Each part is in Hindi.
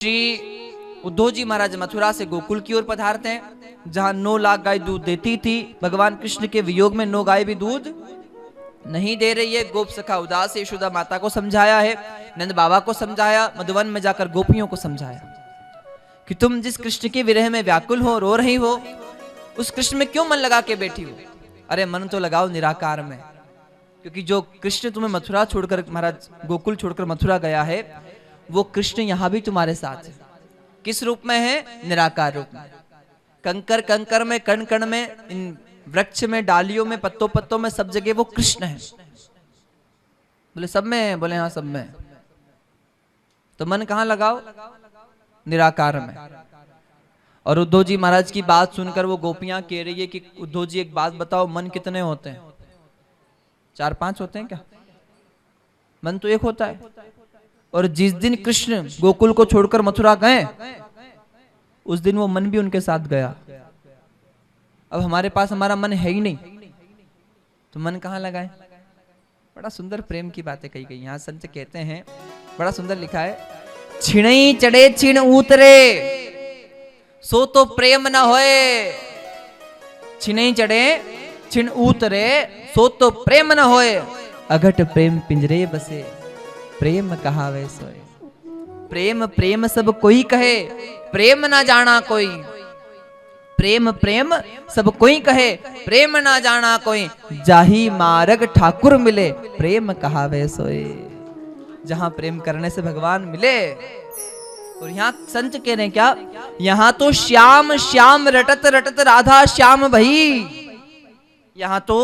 श्री उद्धव जी महाराज मथुरा से गोकुल की ओर पधारते हैं, जहां 9 लाख गाय दूध देती थी। भगवान कृष्ण के वियोग में 9 गाय भी दूध नहीं दे रही है। गोप सखा उदास है। यशोदा माता को समझाया है, नंद बाबा को समझाया, मधुवन में जाकर गोपियों को समझाया कि तुम जिस कृष्ण के विरह में व्याकुल हो, रो रही हो, उस कृष्ण में क्यों मन लगा के बैठी हो। अरे मन तो लगाओ निराकार में, क्योंकि जो कृष्ण तुम्हें मथुरा छोड़कर, महाराज गोकुल छोड़कर मथुरा गया है, वो कृष्ण यहां भी तुम्हारे साथ है। किस रूप में है? निराकार रूप में। कंकर कंकर में, कण कण में, इन वृक्ष में, डालियों में, पत्तों पत्तों में, सब जगह वो कृष्ण है। बोले सब में है? बोले हाँ सब में है। तो मन कहां लगाओ? निराकार में। और उद्धव जी महाराज की बात सुनकर वो गोपियां कह रही है कि उद्धव जी एक बात बताओ, मन कितने होते हैं? 4-5 होते हैं क्या? मन तो एक होता है। और जिस दिन कृष्ण गोकुल को छोड़कर मथुरा गए, उस दिन वो मन भी उनके साथ गया। अब हमारे पास हमारा मन है ही नहीं, तो मन कहां लगाए? बड़ा सुंदर प्रेम की बातें कही गई। यहां संत कहते हैं, बड़ा सुंदर लिखा है, छिणई चढ़े छिण उतरे, सो तो प्रेम न होए। छिणई चढ़े छिण उतरे, सो तो प्रेम न होए। अघट प्रेम पिंजरे बसे, प्रेम कहावे सोए। प्रेम प्रेम सब कोई कहे, प्रेम ना जाना कोई। प्रेम प्रेम सब कोई कहे, प्रेम ना जाना कोई। जाही मार्ग ठाकुर मिले, प्रेम कहावे सोए। जहां प्रेम करने से भगवान मिले। और यहाँ संत कह रहे हैं क्या? यहां तो श्याम श्याम रटत रटत राधा श्याम भई। यहां तो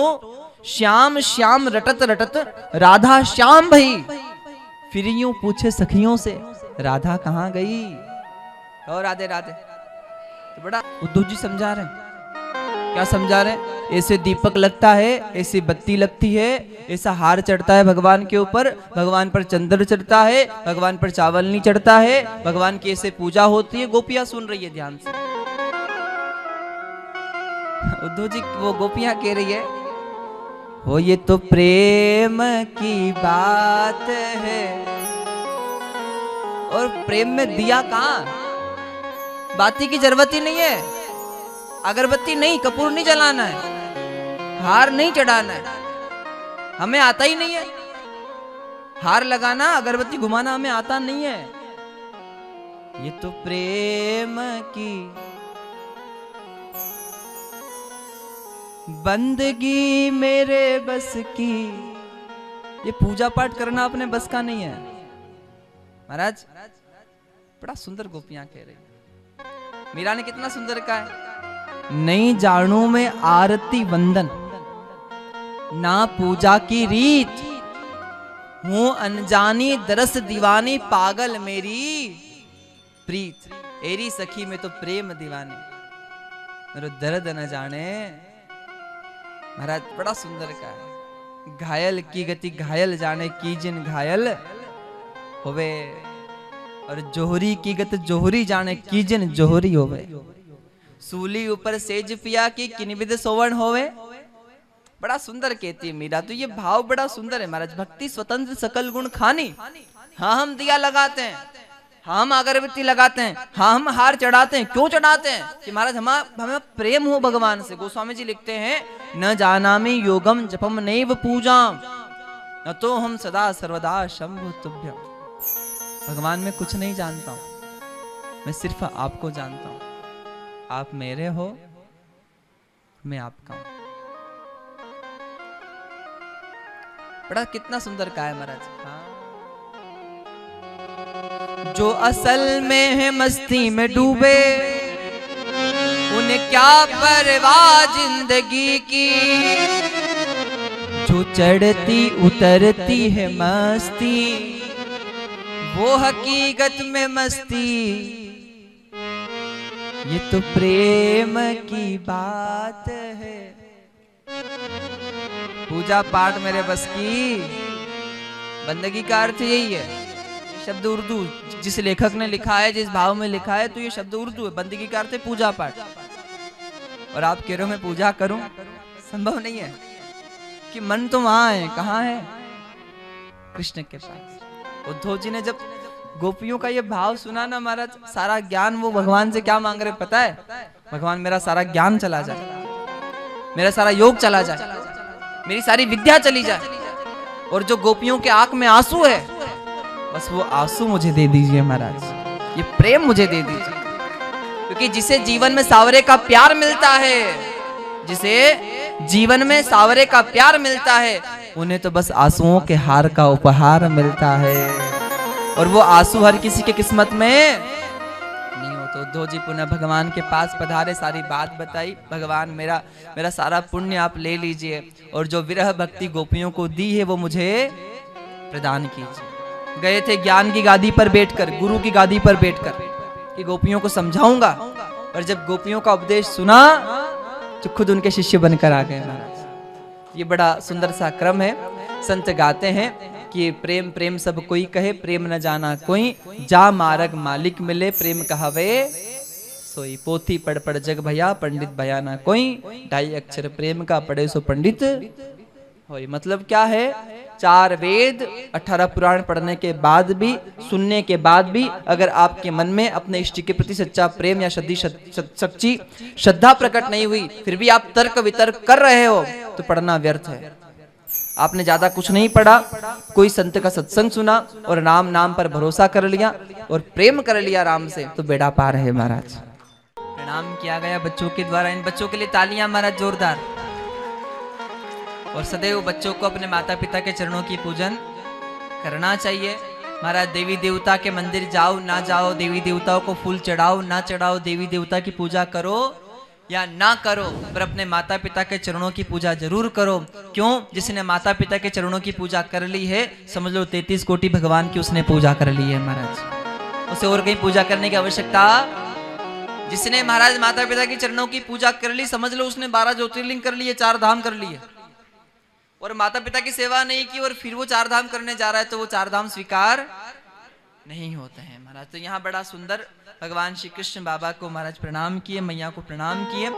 श्याम श्याम रटत रटत राधा श्याम भई। फिर यूं पूछे सखियों से, राधा कहां गई? और राधे राधे। तो बड़ा उद्धव जी समझा रहे हैं। क्या समझा रहे हैं? ऐसे दीपक लगता है, ऐसी बत्ती लगती है, ऐसा हार चढ़ता है भगवान के ऊपर, भगवान पर चंदन चढ़ता है, भगवान पर चावल नहीं चढ़ता है, भगवान की ऐसे पूजा होती है। गोपियां सुन रही है ध्यान से। उद्धव जी वो गोपियां कह रही है, हो ये तो प्रेम की बात है। और प्रेम में दिया कहां? बाती की जरूरत ही नहीं है। अगरबत्ती नहीं, कपूर नहीं जलाना है, हार नहीं चढ़ाना है, हमें आता ही नहीं है। हार लगाना, अगरबत्ती घुमाना हमें आता नहीं है। ये तो प्रेम की बंदगी मेरे बस की। ये पूजा पाठ करना अपने बस का नहीं है। महाराज बड़ा सुंदर गोपियां कह रही। मीरा ने कितना सुंदर कहा है, नहीं जानू में आरती वंदन, ना पूजा की रीत। हूं अनजानी दरस दीवानी, पागल मेरी प्रीत। एरी सखी में तो प्रेम दीवानी, मेरे दर्द न जाने। महाराज बड़ा सुंदर का है, घायल की गति घायल जाने, कीजिन घायल होवे। और जोहरी की गत जोहरी जाने, कीजिन जोहरी होवे। सूली ऊपर सेज पिया की, किनिविद सोवण होवे। बड़ा सुंदर कहती है मीरा। तो ये भाव बड़ा सुंदर है महाराज। भक्ति स्वतंत्र सकल गुण खानी। हाँ हम दिया लगाते हैं, हाँ हम अगरबत्ती लगाते हैं, हाँ हम हार चढ़ाते हैं। क्यों चढ़ाते हैं? कि महाराज हमें प्रेम हो भगवान से। गोस्वामी जी लिखते हैं, न जानामि योगम जपम नैव पूजाम, न तो हम सदा सर्वदा शंभु तुभ्यम। भगवान में कुछ नहीं जानता हूं, मैं सिर्फ आपको जानता हूं। आप मेरे हो, मैं आपका हूं। बड़ा कितना सुंदर कहा है महाराज। हाँ। जो असल में है मस्ती में डूबे, उन्हें क्या परवाह जिंदगी की। जो चढ़ती उतरती है मस्ती, वो हकीकत में मस्ती। ये तो प्रेम की बात है। पूजा पाठ मेरे बस की, बंदगी का अर्थ यही है। शब्द उर्दू जिस लेखक ने लिखा है, जिस भाव में लिखा है, तो ये शब्द उर्दू है। बंदगी का अर्थ है पूजा पाठ। और आप कह रहे हो मैं पूजा करूं, संभव नहीं है। कि मन तो वहां है, कहां है? कृष्ण के पास। उद्धव जी ने जब गोपियों का ये भाव सुना ना महाराज, सारा ज्ञान वो भगवान से क्या मांग रहे पता है? भगवान मेरा सारा ज्ञान चला जाए, मेरा सारा योग चला जाए, मेरी सारी विद्या चली जाए, और जो गोपियों के आंख में आंसू है बस वो आंसू मुझे दे दीजिए महाराज, ये प्रेम मुझे दे दीजिए। क्योंकि जिसे जीवन में सावरे का प्यार मिलता है, जिसे जीवन में सावरे का प्यार मिलता है, उन्हें तो बस आंसुओं के हार का उपहार मिलता है। और वो आंसू हर किसी के किस्मत में नहीं हो। तो उद्धव जी पुनः भगवान के पास पधारे, सारी बात बताई, भगवान मेरा सारा पुण्य आप ले लीजिए, और जो विरह भक्ति गोपियों को दी है वो मुझे प्रदान कीजिए। गए थे ज्ञान की गादी पर बैठकर, गुरु की गादी पर बैठकर कि गोपियों को समझाऊंगा, और जब गोपियों का उपदेश सुना तो खुद उनके शिष्य बनकर आ गए महाराज। ये बड़ा सुंदर सा क्रम है। संत गाते हैं कि प्रेम प्रेम सब कोई कहे, प्रेम न जाना कोई, जा मार्ग मालिक मिले, प्रेम कहावे सोई। पोथी पढ़ पढ़ जग भया, पंडित भया ना कोई, 2.5 अक्षर प्रेम का पढ़े सो पंडित होई। मतलब क्या है? 4 वेद 18 पुराण पढ़ने के बाद भी, सुनने के बाद भी, अगर आपके मन में अपने इष्ट के प्रति सच्चा प्रेम या सच्ची श्रद्धा प्रकट नहीं हुई, फिर भी आप तर्क वितर्क कर रहे हो, तो पढ़ना व्यर्थ है। आपने ज्यादा कुछ नहीं पढ़ा, कोई संत का सत्संग सुना और राम नाम पर भरोसा कर लिया और प्रेम कर लिया राम से, तो बेड़ा पार है महाराज। प्रणाम किया गया बच्चों के द्वारा। इन बच्चों के लिए तालियां महाराज जोरदार। और सदैव बच्चों को अपने माता पिता के चरणों की पूजन करना चाहिए महाराज। देवी देवता के मंदिर जाओ ना जाओ, देवी देवताओं को फूल चढ़ाओ ना चढ़ाओ, देवी देवता की पूजा करो या ना करो, पर अपने माता पिता के चरणों की पूजा जरूर करो। क्यों? जिसने माता पिता के चरणों की पूजा कर ली है, समझ लो 33 कोटि भगवान की उसने पूजा कर ली है महाराज। उसे और कहीं पूजा करने की आवश्यकता। जिसने महाराज माता पिता के चरणों की पूजा कर ली, समझ लो उसने 12 ज्योतिर्लिंग कर लिए, 4 धाम कर लिए, और माता पिता की सेवा नहीं की और फिर वो 4 धाम करने जा रहा है, तो वो 4 धाम स्वीकार नहीं होते हैं महाराज। तो यहाँ बड़ा सुंदर भगवान श्री कृष्ण बाबा को महाराज प्रणाम किए, मैया को प्रणाम किए।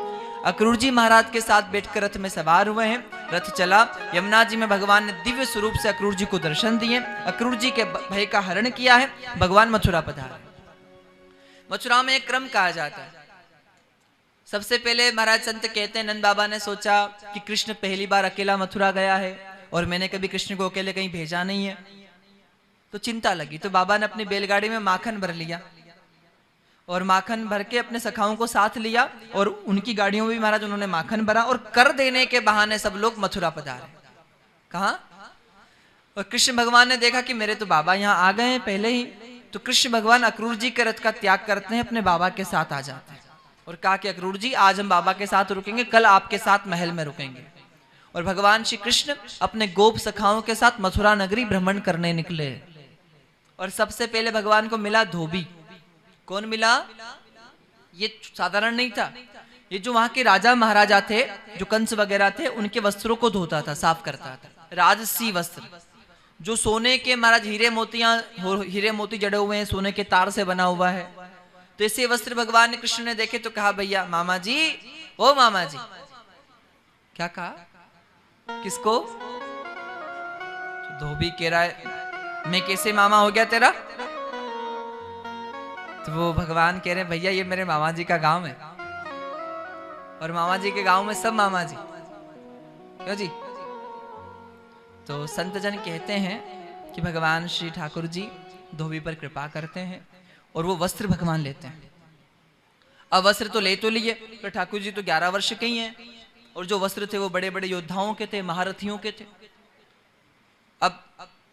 अक्रूर जी महाराज के साथ बैठकर रथ में सवार हुए हैं। रथ चला, यमुना जी में भगवान ने दिव्य स्वरूप से अक्रूर जी को दर्शन दिए, अक्रूर जी के भय का हरण किया है। भगवान मथुरा पधारे। मथुरा में एक क्रम कहा जाता है। सबसे पहले महाराज संत कहते हैं, नंद बाबा ने सोचा कि कृष्ण पहली बार अकेला मथुरा गया है और मैंने कभी कृष्ण को अकेले कहीं भेजा नहीं है, तो चिंता लगी। तो बाबा ने अपनी बैलगाड़ी में माखन भर लिया और माखन भर के अपने सखाओं को साथ लिया और उनकी गाड़ियों में भी महाराज उन्होंने माखन भरा, और कर देने के बहाने सब लोग मथुरा पधारे। कहा? और कृष्ण भगवान ने देखा कि मेरे तो बाबा यहाँ आ गए हैं पहले ही, तो कृष्ण भगवान अक्रूर जी के रथ का त्याग करते हैं, अपने बाबा के साथ आ जाते हैं और कहा कि अक्रूर जी आज हम बाबा के साथ रुकेंगे, कल आपके साथ महल में रुकेंगे। और भगवान श्री कृष्ण अपने गोप सखाओं के साथ मथुरा नगरी भ्रमण करने निकले। और सबसे पहले भगवान को मिला धोबी। कौन मिला? ये साधारण नहीं था, ये जो वहां के राजा महाराजा थे, जो कंस वगैरह थे, उनके वस्त्रों को धोता था, साफ करता था। राजसी वस्त्र, जो सोने के महाराज हीरे मोती जड़े हुए हैं, सोने के तार से बना हुआ है, तो ऐसे वस्त्र भगवान कृष्ण ने देखे तो कहा, भैया मामा जी, ओ मामा जी। क्या कहा? किसको? धोबी कह रहा है, मैं कैसे मामा हो गया तेरा? तो वो भगवान कह रहे हैं, भैया ये मेरे मामा जी का गांव है, और मामा जी के गांव में सब मामा जी। क्यों जी? तो संत जन कहते हैं कि भगवान श्री ठाकुर जी धोबी पर कृपा करते हैं और वो वस्त्र भगवान लेते हैं। अब वस्त्र तो ले तो लिए, पर ठाकुर जी तो 11 वर्ष के ही हैं, और जो वस्त्र थे वो बड़े बड़े योद्धाओं के थे, महारथियों के थे। अब